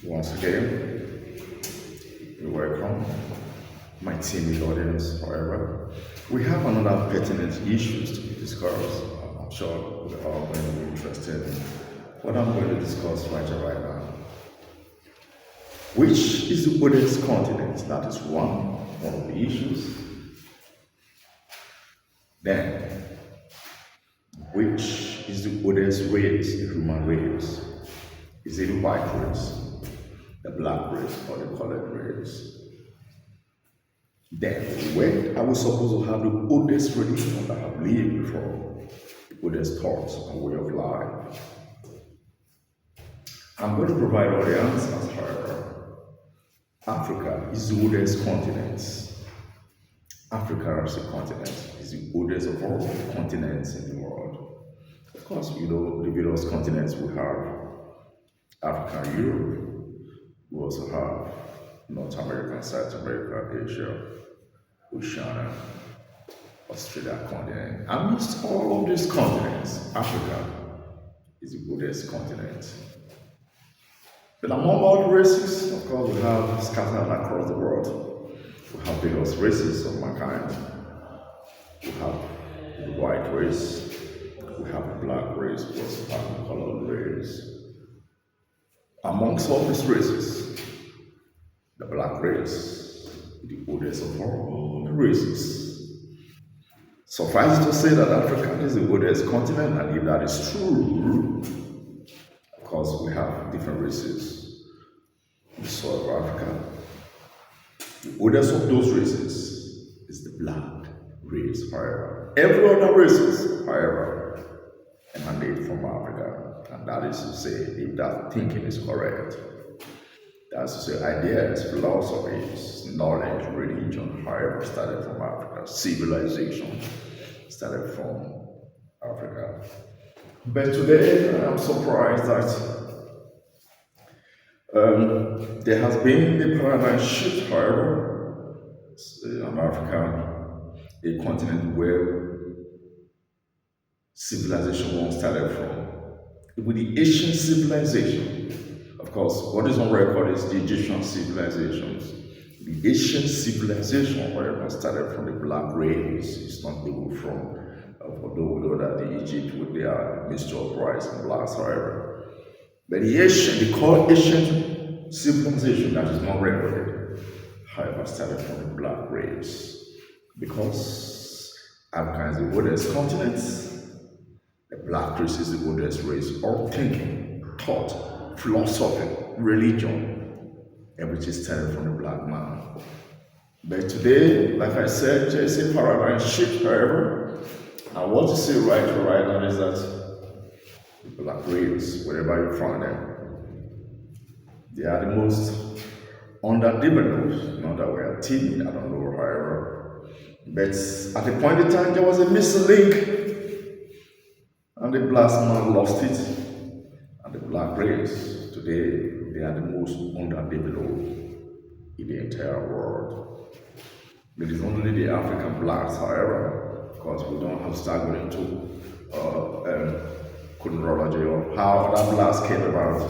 Once again, you're welcome, my team audience. However, we have another pertinent issues to be discussed. I'm sure we're all going to be interested in what I'm going to discuss right now. Which is the oldest continent? That is one of the issues. Then, which is the oldest race, the human race? Is it the white race, the black race, or the colored race? Then, when are we supposed to have the oldest religion that have lived before, the oldest thoughts and way of life? I'm going to provide all the answers, however. Africa is the oldest continent. Africa as a continent is the oldest of all the continents in the world. Of course, you know, the various continents we have Africa and Europe. We also have North America, South America, Asia, Oceania, Australia continent. Amidst all of these continents, Africa is the oldest continent. But among all the races, of course, we have scattered across the world. We have various races of mankind. We have the white race, we have the black race, we also have the colored race. Amongst all these races, the black race is the oldest of all the races. Suffice it to say that Africa is the oldest continent, and if that is true, of course, we have different races in the soil of Africa. The oldest of those races is the black race, however. Every other races, however, emanate from Africa. And that is to say, if that thinking is correct, that's to say, ideas, philosophies, knowledge, religion, however, started from Africa. Civilization started from Africa. But today, I'm surprised that there has been a paradigm shift, however, in Africa, a continent where civilization once started from. With the Asian civilization, of course, what is on record is the Egyptian civilizations. The Asian civilization, however, started from the black race. It's not even from, although we know that the Egypt with their mixture of rice and blacks, however. But the Asian, the core Asian civilization that is not recorded, however, started from the black race. Because Africa is the oldest continent, the black race is the oldest race of thinking, thought, philosophy, religion, everything started from the black man. But today, like I said, there is a paradigm shift, however. And what to say right now is that the black race, wherever you find them, they are the most underdeveloped. Not that we are timid, I don't know, however. But at a point in time, there was a missing link. And the black man lost it. And the black race, today, they are the most underdeveloped in the entire world. It is only the African blacks, however, because we don't have to start going into chronology of how that blacks came about,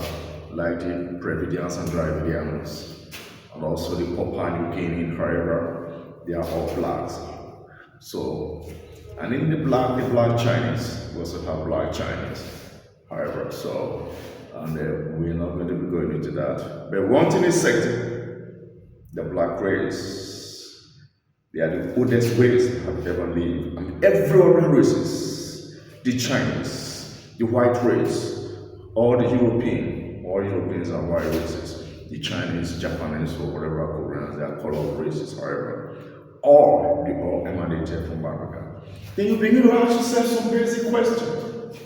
like the Dravidians and Dravidians, and also the Papua New Guinea, however, they are all blacks. So, and in the black Chinese, we also have black Chinese, however, so, and we're not going to be going into that. But one thing is certain, the black race, they are the oldest race that have ever lived. And every other races, the Chinese, the white race, all the Europeans are white races, the Chinese, Japanese, or whatever Koreans, they are colored races, however, they all emanated from Africa. Then you begin to ask yourself some basic questions.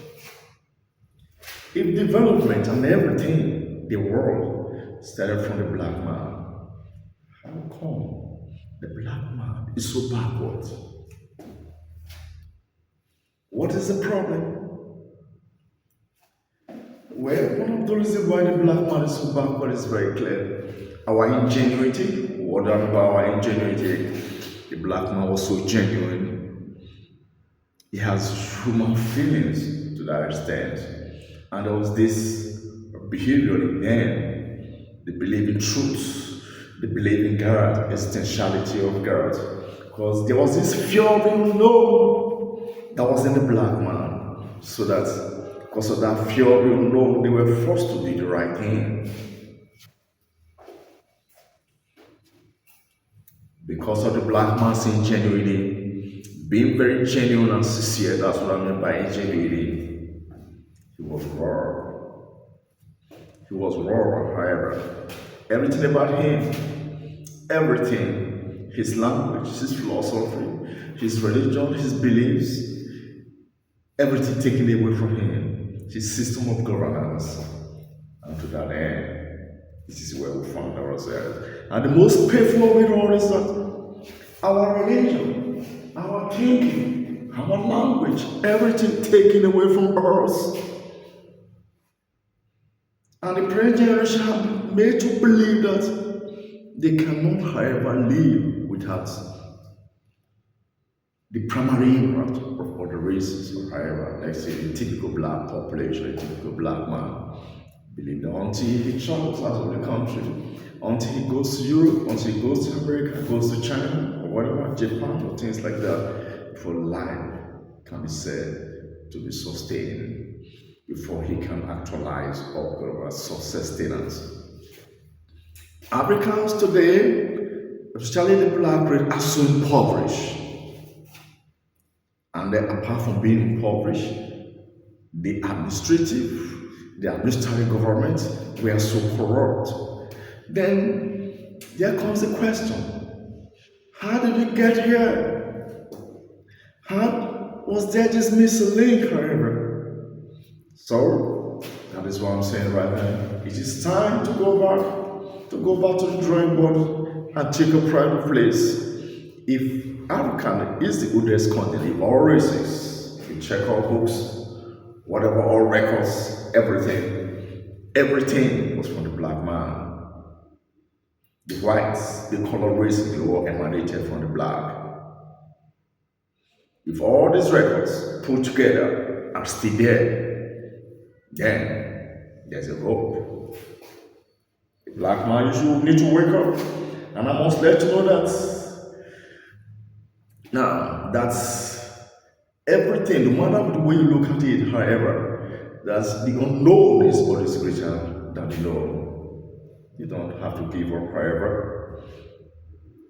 If development and everything, the world, started from the black man, how come the black man is so backward? What is the problem? Well, one of the reasons why the black man is so backward is very clear. Our ingenuity, what about our ingenuity? The black man was so genuine. He has human feelings to that extent. And there was this behavior in them They believe in truth. They believe in God, essentiality of God. Because there was this fear of the unknown that was in the black man. So that because of that fear of the unknown, they were forced to do the right thing. Because of the black man's ingenuity, being very genuine and sincere, that's what I mean by ingenuity. He was raw. He was raw, however. Everything about him, everything, his language, his philosophy, his religion, his beliefs, everything taken away from him, his system of governance. And to that end, this is where we found ourselves. And the most painful of it all is that our religion, our thinking, our language, everything taken away from us. And the present generation have been made to believe that they cannot, however, live without the primary impact of other races. However, let's say the typical black population, a typical black man, believe that until he travels out of the country, until he goes to Europe, until he goes to America, goes to China, or whatever, Japan, or things like that, before life can be said to be sustained, before he can actualize or sustenance. Africans today, especially the black race, are so impoverished. And then apart from being impoverished, the administrative government were so corrupt. Then there comes the question, how did we get here? How was there this missing link, however? So that is what I'm saying right now. It is time to go back to the drawing board and take a pride of place. If African is the oldest continent of all races, you check our books, whatever, all records, everything was from the black man. The whites, the colored race, they all emanated from the black. If all these records put together are still there, then there's a hope. The black man, you should need to wake up. And I must let you know that now that's everything, no matter the way you look at it, however, that's the unknown is always greater than the known. You don't have to give up, however.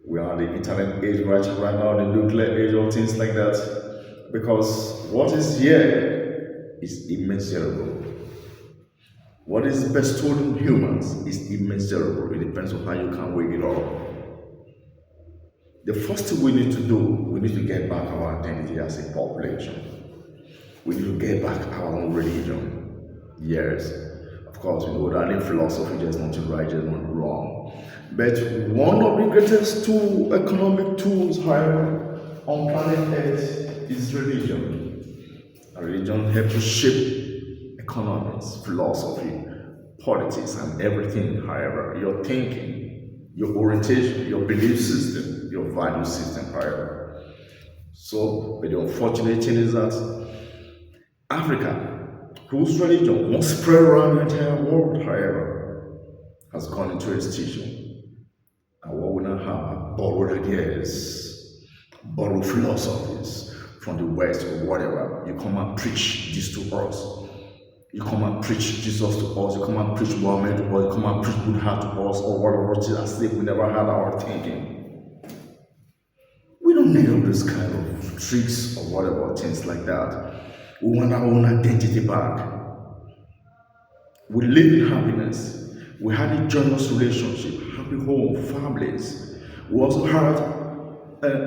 We are the internet age right now, the nuclear age, or things like that. Because what is here is immeasurable. What is bestowed on humans is immeasurable. It depends on how you can weigh it up. The first thing we need to do, we need to get back our identity as a population. We need to get back our own religion. Yes, of course, we know that in philosophy there's nothing right, there's nothing wrong. But one of the greatest economic tools, however, on planet Earth is religion. Religion helps to shape economics, philosophy, politics, and everything, however, your thinking, your orientation, your belief system, your value system, however. So, but the unfortunate thing is that Africa, whose religion once spread around the entire world, however, has gone into extinction. And what we now have are borrowed ideas, borrowed philosophies from the West or whatever. You come and preach this to us. You come and preach Jesus to us. You come and preach Muhammad to us. You come and preach Buddha to us or whatever. As if we never had our thinking. We don't need all this kind of tricks or whatever, things like that. We want our own identity back. We live in happiness. We had a joyous relationship, happy home, families. We also had,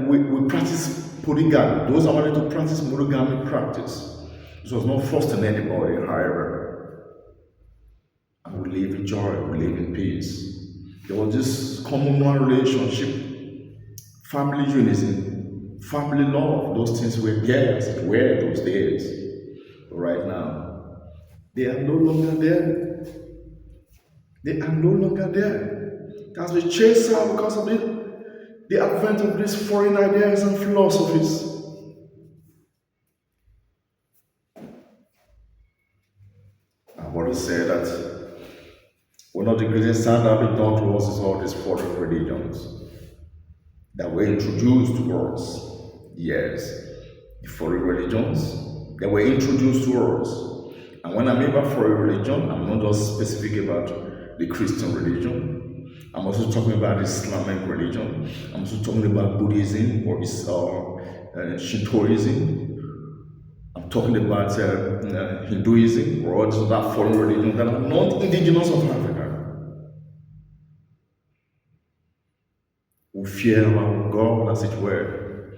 we practice polygamy. Those that wanted to practice monogamy practice. This was not forced on anybody, however. And we live in joy, we live in peace. There was this communal relationship, family unity, family love. Those things were there as it were those days. But right now, they are no longer there. They are no longer there. That's been chased out because of the advent of these foreign ideas and philosophies. I want to say that we're not the greatest harm that been done to us is all these foreign religions that were introduced to us. Yes, the foreign religions that were introduced to us. And when I mean by foreign religion, I'm not just specific about the Christian religion. I'm also talking about Islamic religion. I'm also talking about Buddhism or Shintoism. I'm talking about Hinduism or all these other foreign religions that are not indigenous of Africa. We fear our God, as it were.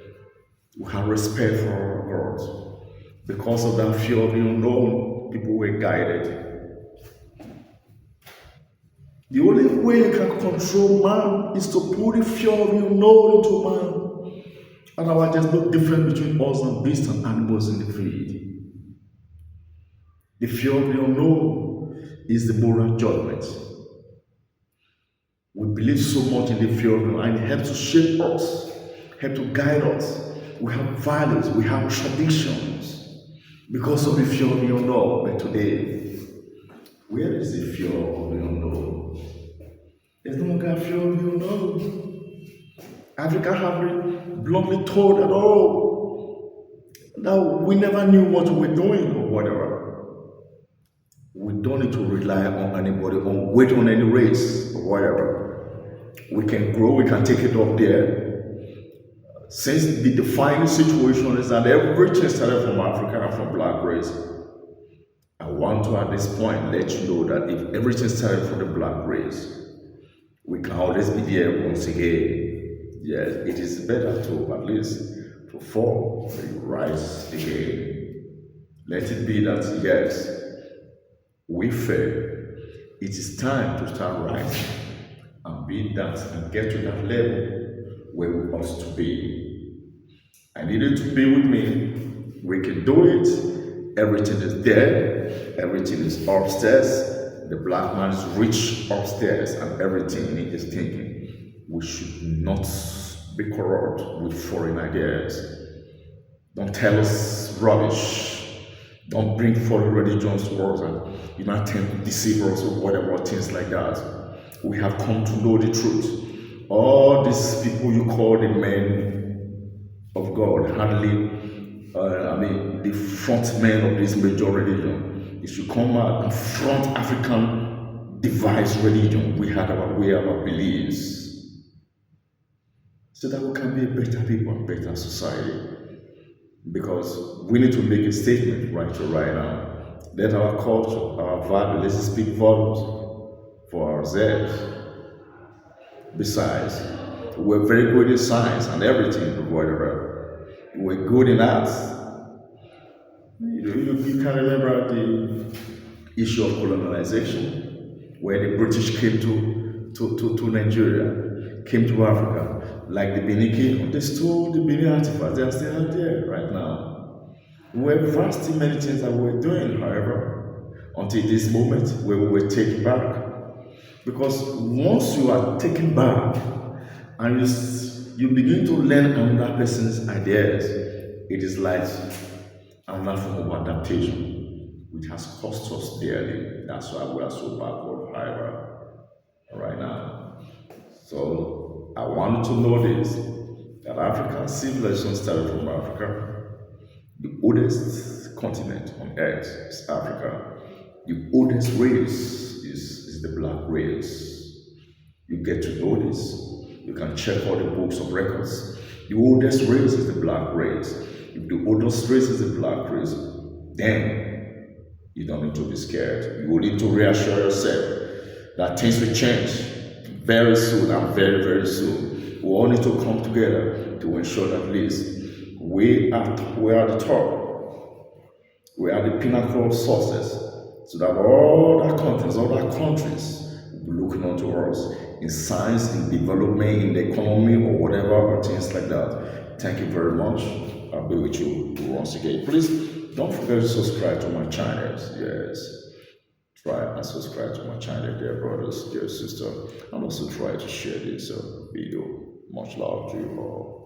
We have respect for our God. Because of that fear of the unknown, people were guided. The only way you can control man is to put the fear of the unknown into man. Otherwise, there's no difference between us and beasts and animals in the field. The fear of the unknown is the moral judgment. We believe so much in the fear of the unknown, and it helps to shape us, helps to guide us. We have values, we have traditions because of the fear of the unknown. But today, where is the fear of the unknown? There's no longer fear of the unknown. Africa have been bluntly told at all that we never knew what we were doing or whatever. We don't need to rely on anybody or wait on any race or whatever. We can grow, we can take it up there. Since the defining situation is that everything started from Africa and from black race, I want to at this point let you know that if everything started from the black race, we can always be there once again. Yes, it is better to at least to fall and rise again. Let it be that yes, we fail. It is time to start rising and be that and get to that level where we ought to be. I need you to be with me. We can do it. Everything is there. Everything is upstairs. The black man is rich upstairs, and everything is thinking. We should not be corrupt with foreign ideas. Don't tell us rubbish. Don't bring foreign religions to us and you might tend to deceive us or whatever, things like that. We have come to know the truth. All these people you call the men of God, hardly, the front men of this major religion. If you come out and front African devised religion, we have our beliefs, so that we can be a better people and better society. Because we need to make a statement right now. Let our culture, our value, let's speak volumes for ourselves. Besides, we're very good in science and everything, whatever. We're good in arts. You can remember the issue of colonization, where the British came to Nigeria, came to Africa, like the Benin Kingdom. They stole the Benin artifacts. They are still out there right now. We're vast in many things that we're doing, however, until this moment where we were taken back. Because once you are taken back and you begin to learn another person's ideas, it is like another form of adaptation, which has cost us dearly. That's why we are so backward, however, right now. So I want you to know this, that African civilization started from Africa. The oldest continent on earth is Africa. The oldest race is the black race. You get to know this. You can check all the books of records. The oldest race is the black race. If the oldest race is the black race, then you don't need to be scared. You will need to reassure yourself that things will change very soon and very, very soon. We all need to come together to ensure that at least we are the top. We are the pinnacle of success, so that all the countries will be looking onto us in science, in development, in the economy, or whatever, or things like that. Thank you very much. I'll be with you once again. Please don't forget to subscribe to my channels. Yes, try and subscribe to my channel, dear brothers, dear sisters, and also try to share this video. Much love to you all.